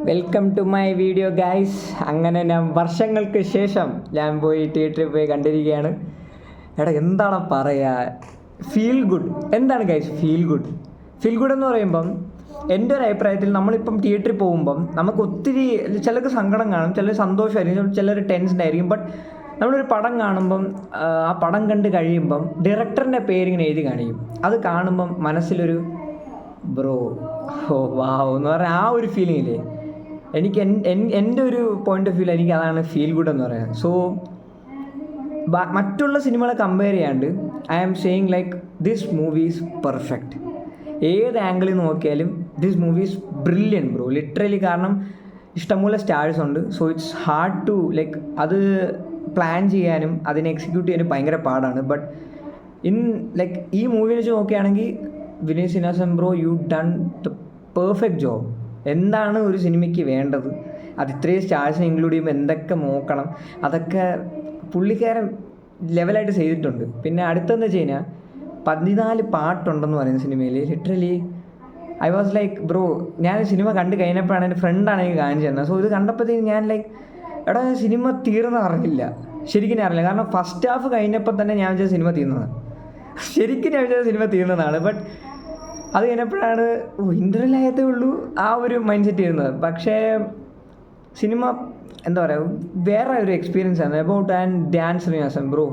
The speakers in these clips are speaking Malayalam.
Welcome to my video guys. അങ്ങനെ ഞാൻ വർഷങ്ങൾക്ക് ശേഷം ഞാൻ പോയി തിയേറ്ററിൽ പോയി കണ്ടിരിക്കുകയാണ്. എടാ എന്താണ് പറയുക, ഫീൽ ഗുഡ്. എന്താണ് guys feel good? Feel good എന്ന് പറയുമ്പം എൻ്റെ ഒരു അഭിപ്രായത്തിൽ നമ്മളിപ്പം തിയേറ്ററിൽ പോകുമ്പം നമുക്ക് ഒത്തിരി, ചിലർക്ക് സങ്കടം കാണും, ചിലർ സന്തോഷമായിരിക്കും, ചിലർ ടെൻഷൻ ആയിരിക്കും. ബട്ട് നമ്മളൊരു പടം കാണുമ്പം ആ പടം കണ്ട് കഴിയുമ്പം ഡയറക്ടറിൻ്റെ പേരിങ്ങനെ എഴുതി കാണിക്കും. അത് കാണുമ്പം മനസ്സിലൊരു ബ്രോ ഓ വാവ് എന്ന് പറഞ്ഞാൽ ആ ഒരു ഫീലിംഗ് ഇല്ലേ, എനിക്ക് എൻ്റെ ഒരു പോയിന്റ് ഓഫ് വ്യൂ എനിക്ക് അതാണ് ഫീൽ ഗുഡ് എന്ന് പറയുന്നത്. സോ മറ്റുള്ള സിനിമകളെ കമ്പയർ ചെയ്യാണ്ട് I am saying like this movie is perfect. ഏത് ആംഗിളിൽ നോക്കിയാലും this movie is brilliant bro, literally. കാരണം ഇഷ്ടംപോലെ സ്റ്റാർസ് ഉണ്ട്. So it's hard to like അത് പ്ലാൻ ചെയ്യാനും അതിനെ എക്സിക്യൂട്ട് ചെയ്യാനും ഭയങ്കര പാടാണ്. ബട്ട് ലൈക്ക് ഈ മൂവി വെച്ച് നോക്കുകയാണെങ്കിൽ Vineeth Sreenivasan bro, you done the perfect job. എന്താണ് ഒരു സിനിമയ്ക്ക് വേണ്ടത്, അത് ഇത്രയും സ്റ്റാർസിനെ ഇൻക്ലൂഡ് ചെയ്യുമ്പോൾ എന്തൊക്കെ നോക്കണം, അതൊക്കെ പുള്ളിക്കാരൻ ലെവലായിട്ട് ചെയ്തിട്ടുണ്ട്. പിന്നെ അടുത്തെന്ന് വെച്ച് കഴിഞ്ഞാൽ 14 പാട്ടുണ്ടെന്ന് പറയുന്ന സിനിമയിൽ literally I was like bro, ഞാൻ സിനിമ കണ്ട് കഴിഞ്ഞപ്പോഴാണ് എൻ്റെ ഫ്രണ്ടാണ് എനിക്ക് കാണിച്ചു തന്നത്. സോ ഇത് കണ്ടപ്പോഴത്തേക്കും ഞാൻ ലൈക്ക് എടാ സിനിമ തീർന്ന് അറിഞ്ഞില്ല, ശരിക്കും അറിയില്ല. കാരണം ഫസ്റ്റ് ഹാഫ് കഴിഞ്ഞപ്പോൾ തന്നെ ഞാൻ വിചാരിച്ച സിനിമ തീർന്നതാണ്, ശരിക്കും ഞാൻ വിചാരിച്ച സിനിമ തീർന്നതാണ്. ബട്ട് അത് കഴിഞ്ഞപ്പോഴാണ് ഇൻ്റർവെൽ ആയതേ ഉള്ളൂ ആ ഒരു മൈൻഡ് സെറ്റ് ചെയ്യുന്നത്. പക്ഷേ സിനിമ എന്താ പറയുക, വേറെ ഒരു എക്സ്പീരിയൻസ് ആണ്. About and dance Sreenivasan bro,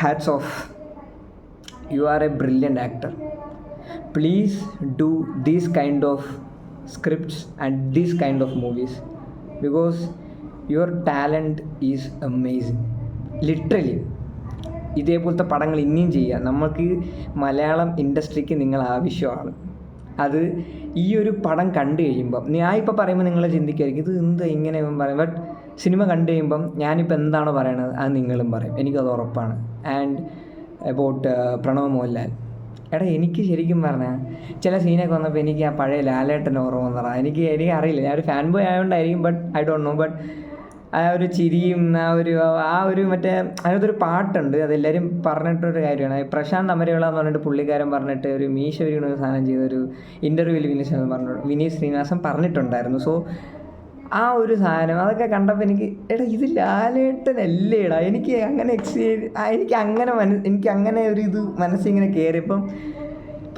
hats off, you are a brilliant actor. Please do these kind of scripts and these kind of movies because your talent is amazing. Literally ഇതേപോലത്തെ പടങ്ങൾ ഇനിയും ചെയ്യുക. നമുക്ക് മലയാളം ഇൻഡസ്ട്രിക്ക് നിങ്ങൾ ആവശ്യമാണ്. അത് ഈ ഒരു പടം കണ്ടു കഴിയുമ്പം ഞാൻ ഇപ്പോൾ പറയുമ്പോൾ നിങ്ങൾ ചിന്തിക്കുമായിരിക്കും ഇത് എന്ത് ഇങ്ങനെ പറയും. ബട്ട് സിനിമ കണ്ടു കഴിയുമ്പം ഞാനിപ്പോൾ എന്താണോ പറയണത് അത് നിങ്ങളും പറയും, എനിക്കത് ഉറപ്പാണ്. ആൻഡ് അബൌട്ട് പ്രണവ് മോഹൻലാൽ, എടാ എനിക്ക് ശരിക്കും പറഞ്ഞാൽ ചില സീനൊക്കെ വന്നപ്പോൾ എനിക്ക് ആ പഴയ ലാലേട്ടൻ്റെ ഓർമ്മ വന്നതാണ്. എനിക്ക് അറിയില്ല, ഞാനൊരു ഫാൻ ബോയ് ആയതുകൊണ്ടായിരിക്കും. But I don't know. But ആ ഒരു ചിരിയും ആ ഒരു മറ്റേ അതിനകത്തൊരു പാട്ടുണ്ട്, അതെല്ലാവരും പറഞ്ഞിട്ടൊരു കാര്യമാണ്. പ്രശാന്ത് അമരവിള എന്ന് പറഞ്ഞിട്ട് പുള്ളിക്കാരൻ പറഞ്ഞിട്ട് ഒരു മീശ ഒരു സാധനം ചെയ്തൊരു ഇൻ്റർവ്യൂവിൽ വിനീത് ശ്രീനിവാസൻ പറഞ്ഞിട്ടുണ്ടായിരുന്നു. സോ ആ ഒരു സാധനം അതൊക്കെ കണ്ടപ്പോൾ എനിക്ക് എടാ ഇത് ലാലേട്ടനല്ലേടാ, എനിക്ക് അങ്ങനെ ഒരു ഇത് മനസ്സിങ്ങനെ കയറിയപ്പം.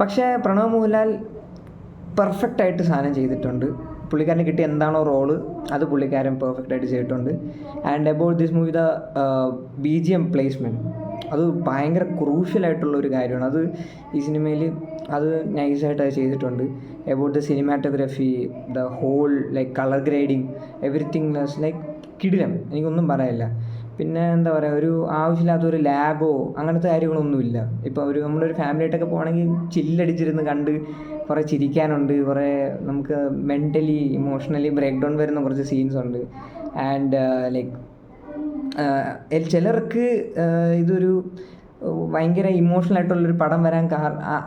പക്ഷേ പ്രണവ് മോഹൻലാൽ പെർഫെക്റ്റായിട്ട് സാധനം ചെയ്തിട്ടുണ്ട്. പുള്ളിക്കാരന് കിട്ടിയ എന്താണോ റോള് അത് പുള്ളിക്കാരൻ പെർഫെക്റ്റായിട്ട് ചെയ്തിട്ടുണ്ട്. And about this movie the BGM placement, അത് ഭയങ്കര ക്രൂഷ്യലായിട്ടുള്ളൊരു കാര്യമാണ്. അത് ഈ സിനിമയിൽ അത് നൈസായിട്ട് അത് ചെയ്തിട്ടുണ്ട്. About the cinematography, the whole like colour grading, everything like കിടിലം, എനിക്കൊന്നും പറയാനില്ല. പിന്നെ എന്താ പറയുക, ഒരു ആവശ്യമില്ലാത്തൊരു ലാഗോ അങ്ങനത്തെ കാര്യങ്ങളൊന്നുമില്ല. ഇപ്പോൾ നമ്മളൊരു ഫാമിലിയായിട്ടൊക്കെ പോകുകയാണെങ്കിൽ ചില്ലടിച്ചിരുന്ന് കണ്ട് കുറേ ചിരിക്കാനുണ്ട്, കുറേ നമുക്ക് മെൻ്റലി ഇമോഷണലി ബ്രേക്ക് ഡൗൺ വരുന്ന കുറച്ച് സീൻസ് ഉണ്ട്. ആൻഡ് ലൈക്ക് ചിലർക്ക് ഇതൊരു ഭയങ്കര ഇമോഷണൽ ആയിട്ടുള്ളൊരു പടം വരാൻ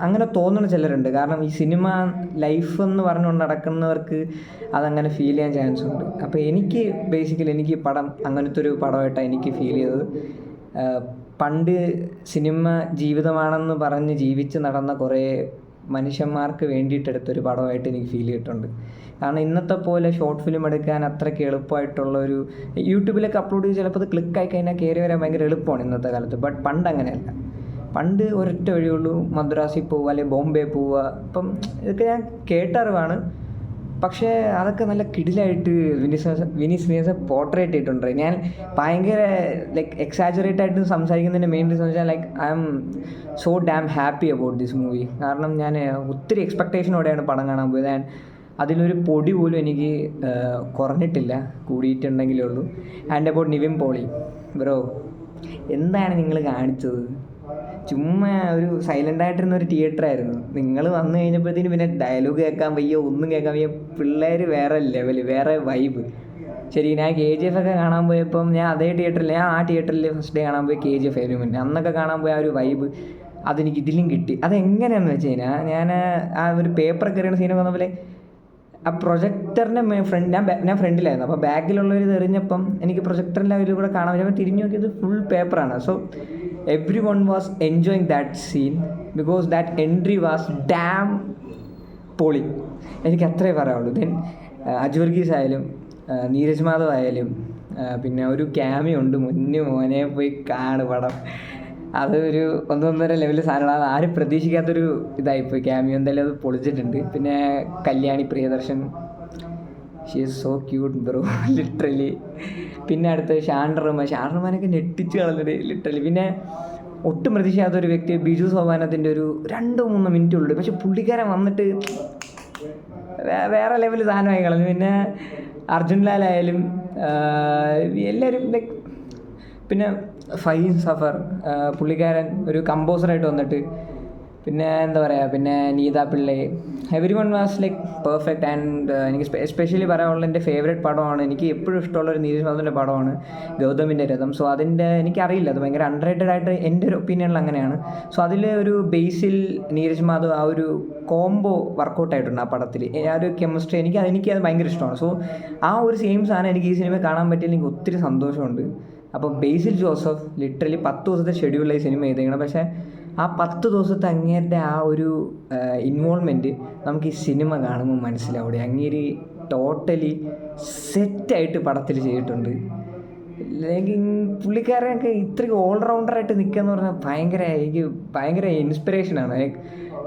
അങ്ങനെ തോന്നുന്ന ചിലരുണ്ട്. കാരണം ഈ സിനിമ ലൈഫ് എന്ന് പറഞ്ഞുകൊണ്ട് നടക്കുന്നവർക്ക് അതങ്ങനെ ഫീൽ ചെയ്യാൻ ചാൻസ് ഉണ്ട്. അപ്പോൾ എനിക്ക് ഈ പടം അങ്ങനത്തെ ഒരു പടമായിട്ടാണ് എനിക്ക് ഫീൽ ചെയ്തത്. പണ്ട് സിനിമ ജീവിതമാണെന്ന് പറഞ്ഞ് ജീവിച്ച് നടന്ന കുറേ മനുഷ്യന്മാർക്ക് വേണ്ടിയിട്ടെടുത്തൊരു പടമായിട്ട് എനിക്ക് ഫീൽ ചെയ്തിട്ടുണ്ട്. കാരണം ഇന്നത്തെ പോലെ ഷോർട്ട് ഫിലിം എടുക്കാൻ അത്രയ്ക്ക് എളുപ്പമായിട്ടുള്ളൊരു യൂട്യൂബിലൊക്കെ അപ്ലോഡ് ചെയ്ത് ചിലപ്പോൾ അത് ക്ലിക്കായി കഴിഞ്ഞാൽ കയറി വരാൻ ഭയങ്കര എളുപ്പമാണ് ഇന്നത്തെ കാലത്ത്. ബട്ട് പണ്ട് അങ്ങനെയല്ല. പണ്ട് ഒരൊറ്റ വഴിയുള്ളൂ, മദ്രാസിൽ പോവുക അല്ലെങ്കിൽ ബോംബെ പോവുക. ഇപ്പം ഇതൊക്കെ ഞാൻ കേട്ടറിവാണ്. പക്ഷേ അതൊക്കെ നല്ല കിടിലായിട്ട് വിനീത് ശ്രീനിവാസൻ പോർട്രേറ്റ് ചെയ്തിട്ടുണ്ട്. ഞാൻ ഭയങ്കര ലൈക്ക് എക്സാജറേറ്റ് ആയിട്ട് സംസാരിക്കുന്നതിൻ്റെ മെയിൻ റീസൺ വെച്ചാൽ like I M so dam happy about this movie. കാരണം ഞാൻ ഒത്തിരി എക്സ്പെക്റ്റേഷനോടെയാണ് പടം കാണാൻ പോയത്. ആൻഡ് അതിലൊരു പൊടി പോലും എനിക്ക് കുറഞ്ഞിട്ടില്ല, കൂടിയിട്ടുണ്ടെങ്കിലേ ഉള്ളൂ. And about Nivin Pauly bro, എന്താണ് നിങ്ങൾ കാണിച്ചത്? ചുമ്മാ ഒരു സൈലൻ്റായിട്ടിരുന്നൊരു തിയേറ്ററായിരുന്നു. നിങ്ങൾ വന്നു കഴിഞ്ഞപ്പോഴത്തേനും പിന്നെ ഡയലോഗ് കേൾക്കാൻ വയ്യ, ഒന്നും കേൾക്കാൻ വയ്യ. പിള്ളേർ വേറെ ലെവൽ, വേറെ വൈബ്. ശരി, ഞാൻ KGF ഒക്കെ കാണാൻ പോയപ്പം ഞാൻ ആ തിയേറ്ററിൽ ഫസ്റ്റ് ഡേ കാണാൻ പോയി KGF ആയിരുന്നു മുന്നേ. അന്നൊക്കെ കാണാൻ പോയ ആ ഒരു വൈബ് അതെനിക്ക് ഇതിലും കിട്ടി. അതെങ്ങനെയാണെന്ന് വെച്ച് കഴിഞ്ഞാൽ ഞാൻ ആ ഒരു പേപ്പറൊക്കെ എറിയുന്ന സീനൊക്കെ വന്നപ്പോൾ ആ പ്രൊജക്ടറിൻ്റെ ഞാൻ ഫ്രണ്ടിലായിരുന്നു. അപ്പോൾ ബാക്കിലുള്ളവർ എറിഞ്ഞപ്പം എനിക്ക് പ്രൊജക്ടറിൻ്റെ അതിൽ കൂടെ കാണാൻ പറ്റും. അപ്പോൾ തിരിഞ്ഞു നോക്കിയത് ഫുൾ പേപ്പറാണ്. So everyone was enjoying that scene because that entry was damn പൊളി, എനിക്ക് അത്രേ പറയാനുള്ളൂ. ദെൻ അജു വർഗീസ് ആയാലും നീരജ് മാധവ് ആയാലും പിന്നെ ഒരു ക്യാമിയോ ഉണ്ട്, മുന്നേ മോനെ പോയി കാണ് പടം. അതൊരു ഒന്നൊന്നര ലെവലിൽ സാധനമാണ്, അത് ആരും പ്രതീക്ഷിക്കാത്തൊരു ഇതായിപ്പോയി ക്യാമിയോ. എന്തായാലും അത് പൊളിച്ചിട്ടുണ്ട്. പിന്നെ Kalyani Priyadarshan, she is so cute bro literally. പിന്നെ അടുത്ത് ഷാൻറഹ്മാനൊക്കെ ഞെട്ടിച്ച് കളഞ്ഞത് ലിറ്ററലി. പിന്നെ ഒട്ടും പ്രതീക്ഷിക്കാത്തൊരു വ്യക്തി ബിജു സോപാനത്തിൻ്റെ ഒരു 2-3 മിനിറ്റ് ഉള്ളു, പക്ഷെ പുള്ളിക്കാരൻ വന്നിട്ട് വേറെ ലെവൽ സാധനമായി കളഞ്ഞു. പിന്നെ അർജുൻ ലാലായാലും എല്ലാവരും ലൈക്ക്, പിന്നെ ഫഹീം സഫർ പുള്ളിക്കാരൻ ഒരു കമ്പോസറായിട്ട് വന്നിട്ട്, പിന്നെ എന്താ പറയുക, പിന്നെ Neetha Pillai, every one was like perfect. And എനിക്ക് എസ്പെഷ്യലി പറയാനുള്ള എൻ്റെ ഫേവറേറ്റ് പടമാണ്, എനിക്ക് എപ്പോഴും ഇഷ്ടമുള്ളൊരു നീരജ് മാധവൻ്റെ പടമാണ് ഗൗതമിൻ്റെ രഥം. സോ അതിൻ്റെ എനിക്കറിയില്ല, അത് ഭയങ്കര അണ്ടർറേറ്റഡ് ആയിട്ട് എൻ്റെ ഒരു ഒപ്പീനിയനിൽ അങ്ങനെയാണ്. സോ അതിൽ ഒരു ബേസിൽ നീരജ് മാധവ് ആ ഒരു കോംബോ വർക്കൗട്ട് ആയിട്ടുണ്ട് ആ പടത്തിൽ, ആ ഒരു കെമിസ്ട്രി എനിക്കത് ഭയങ്കര ഇഷ്ടമാണ്. സോ ആ ഒരു സെയിം സാധനം എനിക്ക് ഈ സിനിമ കാണാൻ പറ്റിയതിൽ എനിക്ക് ഒത്തിരി സന്തോഷമുണ്ട്. അപ്പോൾ ബേസിൽ ജോസഫ് ലിറ്ററലി 10 ദിവസത്തെ ഷെഡ്യൂളിലായി സിനിമ ചെയ്തേക്കണം, പക്ഷേ ആ 10 ദിവസത്തെ അങ്ങേരുടെ ആ ഒരു ഇൻവോൾവ്മെൻറ്റ് നമുക്ക് ഈ സിനിമ കാണുമ്പോൾ മനസ്സിലാവും. അങ്ങേര് ടോട്ടലി സെറ്റായിട്ട് പടത്തിൽ ചെയ്തിട്ടുണ്ട്. അല്ലെങ്കിൽ പുള്ളിക്കാരനൊക്കെ ഇത്രയും ഓൾറൗണ്ടറായിട്ട് നിൽക്കുക എന്ന് പറഞ്ഞാൽ എനിക്ക് ഭയങ്കര ഇൻസ്പിറേഷനാണ്. ലൈക്ക്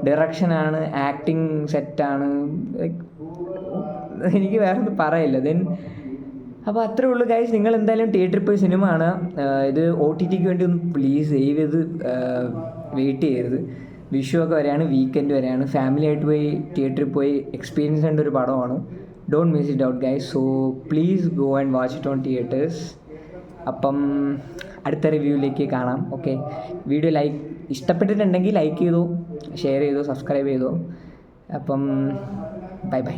ഡയറക്ഷനാണ്, ആക്ടിങ് സെറ്റാണ്, ലൈക്ക് എനിക്ക് വേറെ ഒന്നും പറയില്ല. ദെൻ അപ്പോൾ അത്രേ ഉള്ളൂ ഗൈസ്. നിങ്ങൾ എന്തായാലും തിയേറ്ററിൽ പോയി സിനിമ കാണുക. ഇത് OTTക്ക് വേണ്ടി ഒന്ന് പ്ലീസ് ദയവ് ചെയ്ത് വെയിറ്റ് ചെയ്യരുത്. വിഷു ഒക്കെ വരെയാണ്, വീക്കെൻഡ് വരെയാണ്, ഫാമിലി ആയിട്ട് പോയി തിയേറ്ററിൽ പോയി എക്സ്പീരിയൻസ് ചെയ്യേണ്ട ഒരു പടമാണ്. Don't miss it out guys. So please go and watch it on theatres. അപ്പം അടുത്ത റിവ്യൂവിലേക്ക് കാണാം. ഓക്കെ, വീഡിയോ ഇഷ്ടപ്പെട്ടിട്ടുണ്ടെങ്കിൽ ലൈക്ക് ചെയ്തോ, ഷെയർ ചെയ്തോ, സബ്സ്ക്രൈബ് ചെയ്തോ. അപ്പം ബൈ ബൈ.